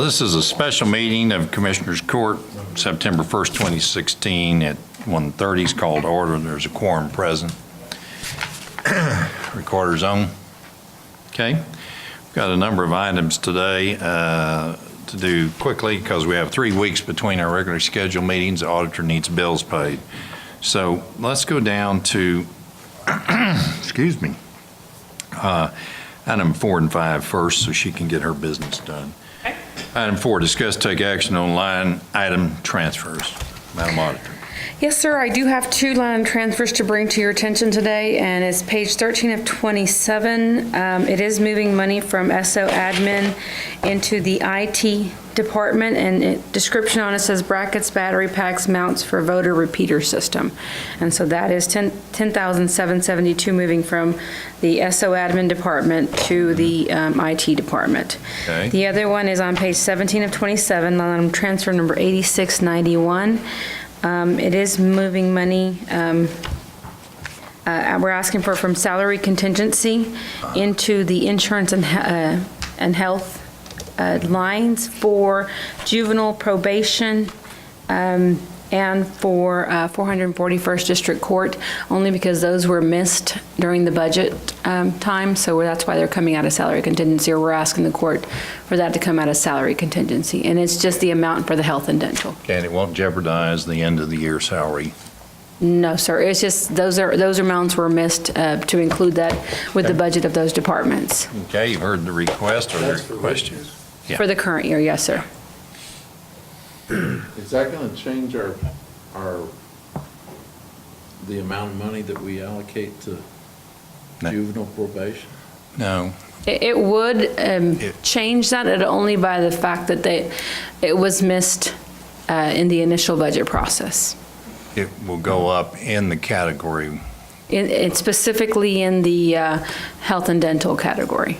This is a special meeting of Commissioners Court, September 1st, 2016 at 1:30 is called to order. There's a quorum present. Recorder's on. Okay. We've got a number of items today to do quickly because we have 3 weeks between our regular scheduled meetings. The auditor needs bills paid. So let's go down to, excuse me, item 4 and 5 first so she can get her business done. Okay. Item 4, discuss take action on line item transfers. Madam Auditor. Yes, sir. I do have 2 line transfers to bring to your attention today, and it's page 13 of 27. It is moving money from SO admin into the IT department, and description on it says brackets, battery packs, mounts for voter repeater system. And so that is $10,772 moving from the SO admin department to the IT department. Okay. The other one is on page 17 of 27, line item transfer number 8691. It is moving money, we're asking for from salary contingency into the insurance and health lines for juvenile probation and for 441st District Court, only because those were missed during the budget time, so that's why they're coming out of salary contingency, or we're asking the court for that to come out of salary contingency, and it's just the amount for the health and dental. And it won't jeopardize the end of the year salary. No, sir, it's just those amounts were missed to include that with the budget of those departments. Okay, you've heard the request or the questions? Yeah. For the current year, yes, sir. Is that going to change the amount of money that we allocate to No. juvenile probation? No. It would change that only by the fact that it was missed in the initial budget process. It will go up in the category. It's specifically in the health and dental category.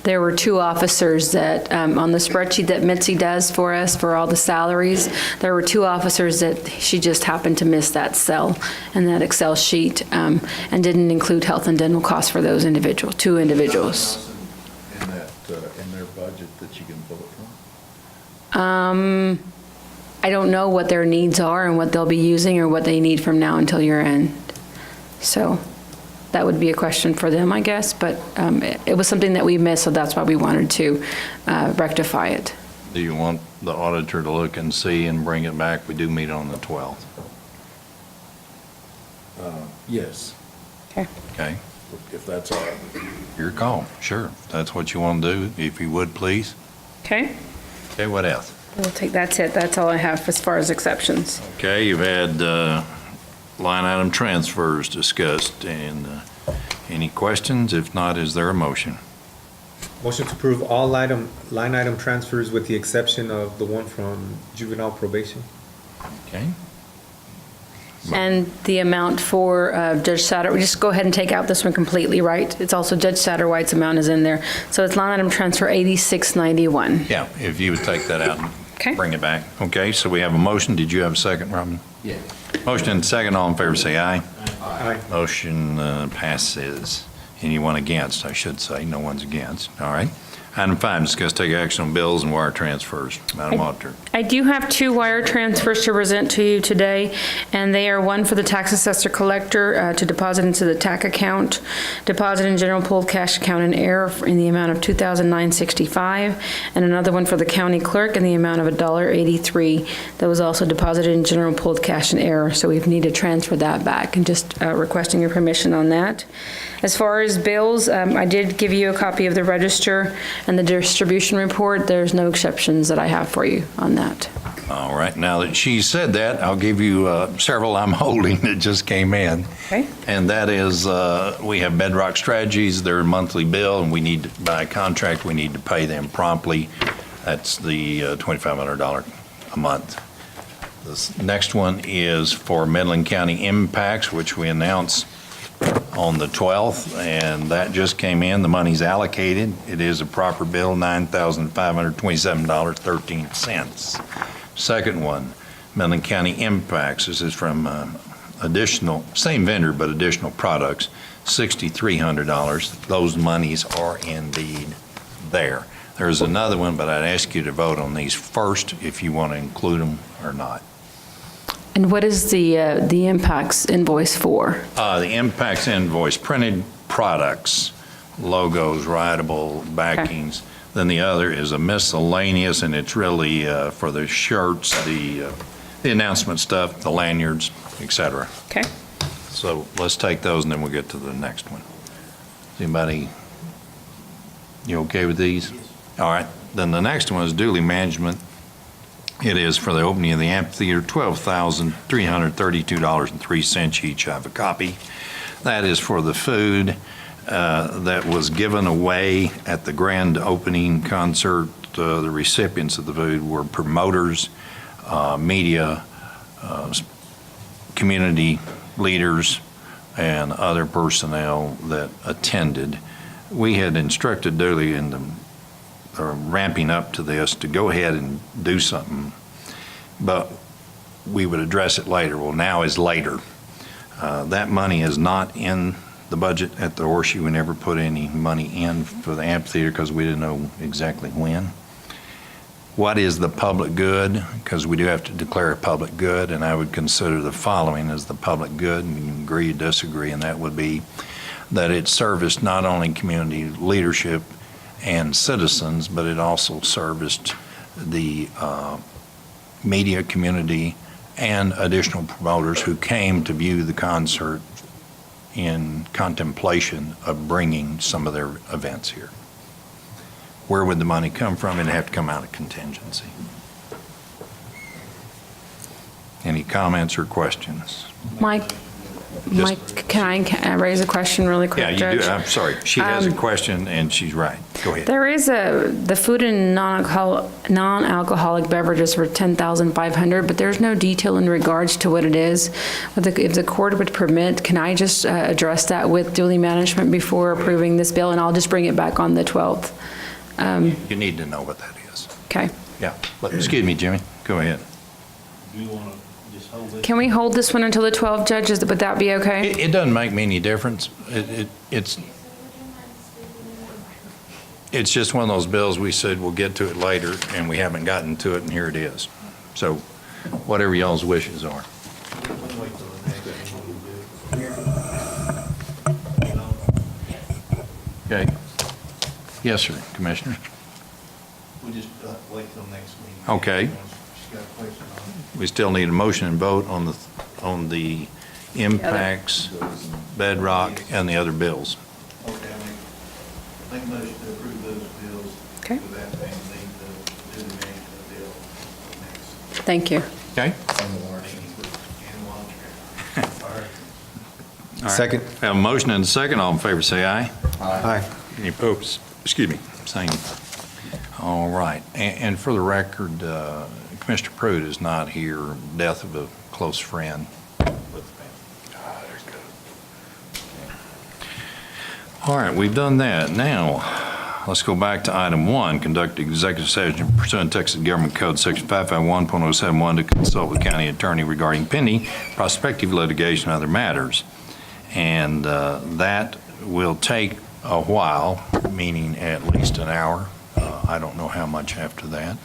There were 2 officers that, on the spreadsheet that Mitzi does for us for all the salaries, there were 2 officers that she just happened to miss that cell in that Excel sheet and didn't include health and dental costs for those 2 individuals. In their budget that you can pull it from? I don't know what their needs are and what they'll be using or what they need from now until year end. So that would be a question for them, I guess, but it was something that we missed, so that's why we wanted to rectify it. Do you want the auditor to look and see and bring it back? We do meet on the 12th. Yes, Okay. Okay? if that's all right. Your call. Sure. If that's what you want to do, if you would, please. Okay, Okay, what else? we'll take, that's it. That's all I have as far as exceptions. Okay, you've had line item transfers discussed, and any questions? If not, is there a motion? Motion to approve all line item transfers with the exception of the one from juvenile probation. Okay? And the amount for Judge Satterwhite, just go ahead and take out this one completely, right? It's also Judge Satterwhite's amount is in there. So it's line item transfer 8691. Yeah, if you would take that out and Okay. bring it back. Okay, so we have a motion. Did you have a second, Robin? Yeah. Motion and second. All in favor, say aye. Aye. Motion passes. Anyone against, I should say. No one's against. All right. Item 5, discuss take action on bills and wire transfers. Madam Auditor. I do have 2 wire transfers to present to you today, and they are one for the tax assessor collector to deposit into the TAC account, deposit in general pooled cash account in error in the amount of $2,965, and another one for the county clerk in the amount of $1.83 that was also deposited in general pooled cash in error. So we need to transfer that back, and just requesting your permission on that. As far as bills, I did give you a copy of the register and the distribution report. There's no exceptions that I have for you on that. All right. Now that she said that, I'll give you several I'm holding that just came in. Okay. And that is, we have Bedrock Strategies, their monthly bill, and we need, to, by contract, we need to pay them promptly. That's the $2,500 a month. This next one is for Midland County Impacts, which we announced on the 12th, and that just came in. The money's allocated. It is a proper bill, $9,527.13. Second one, Midland County Impacts. This is from additional, same vendor, but additional products, $6,300. Those monies are indeed there. There's another one, but I'd ask you to vote on these first if you want to include them or not. And what is the impacts invoice for? The impacts invoice, printed products, logos, writable backings. Then the other is a miscellaneous, and it's really for the shirts, the announcement stuff, the lanyards, et cetera. Okay. So let's take those, and then we'll get to the next one. Anybody, you okay with these? All right. Then the next one is duty management. It is for the opening of the amphitheater, $12,332.03 each. I have a copy. That is for the food that was given away at the grand opening concert. The recipients of the food were promoters, media, community leaders, and other personnel that attended. We had instructed Dooley in the ramping up to this to go ahead and do something, but we would address it later. Well, now is later. That money is not in the budget at the Horseshoe. We never put any money in for the amphitheater because we didn't know exactly when. What is the public good? Because we do have to declare a public good, and I would consider the following as the public good, and you can agree or disagree, and that would be that it serviced not only community leadership and citizens, but it also serviced the media community and additional promoters who came to view the concert in contemplation of bringing some of their events here. Where would the money come from? It'd have to come out of contingency. Any comments or questions? Mike, can I raise a question really quick, Yeah, you Judge? do. I'm sorry. She has a question, and she's right. Go ahead. There is the food and non-alcoholic beverages for $10,500, but there's no detail in regards to what it is. If the court would permit, can I just address that with duty management before approving this bill, and I'll just bring it back on the 12th? You need to know what that is. Okay. Yeah. Excuse me, Jimmy. Go ahead. Do you want to just hold it? Can we hold this one until the 12th, Judge? Would that be okay? It doesn't make me any difference. It's just one of those bills we said we'll get to it later, and we haven't gotten to it, and here it is. So whatever y'all's wishes are. We'll wait till the next meeting. Okay. Yes, sir, Commissioner. We'll just wait till next meeting. Okay. She's got a question on it. We still need a motion and vote on the impacts, bedrock, and the other bills. Okay, make a motion to approve those bills. Okay. With that being the management bill next. Thank you. Okay? And water. All right. Second. Have a motion and a second. All in favor, say aye. Aye. Any opposed? Excuse me, same. All right, and for the record, Commissioner Pruitt is not here, death of a close friend with the family. All right, we've done that. Now, let's go back to item 1, conduct executive session pursuant to Texas Government Code Section 551.071 to consult with county attorney regarding pending prospective litigation and other matters. And that will take a while, meaning at least an hour. I don't know how much after that,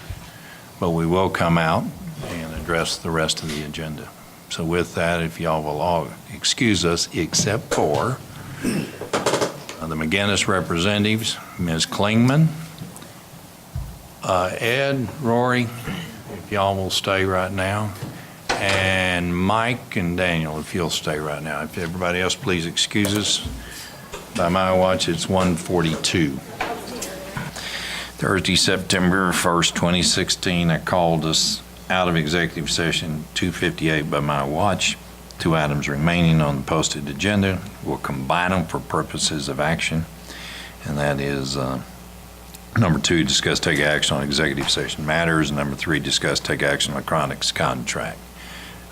but we will come out and address the rest of the agenda. So with that, if y'all will all excuse us, except for the McGinnis representatives, Ms. Klingman, Ed, Rory, if y'all will stay right now, and Mike and Daniel, if you'll stay right now. If everybody else, please excuse us. By my watch, it's 1:42. Thursday, September 1st, 2016, I called us out of executive session, 2:58 by my watch. 2 items remaining on the posted agenda. We'll combine them for purposes of action. And that is number 2, discuss take action on executive session matters. And number 3, discuss take action on electronics contract.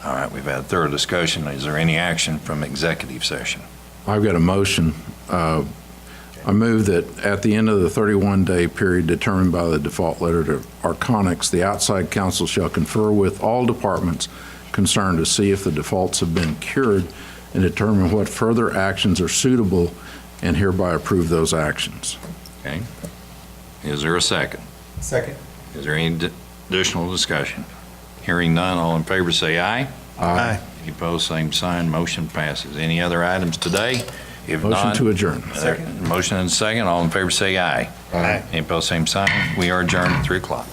All right, we've had a thorough discussion. Is there any action from executive session? I've got a motion. I move that at the end of the 31-day period determined by the default letter to Arconics, the outside counsel shall confer with all departments concern to see if the defaults have been cured and determine what further actions are suitable and hereby approve those actions. Okay. Is there a second? Second. Is there any additional discussion? Hearing none, all in favor say aye. Aye. Any opposed, same sign, motion passes. Any other items today? If Motion not, to adjourn. motion and second, all in favor say aye. Aye. Any opposed, same sign. We are adjourned at 3 o'clock.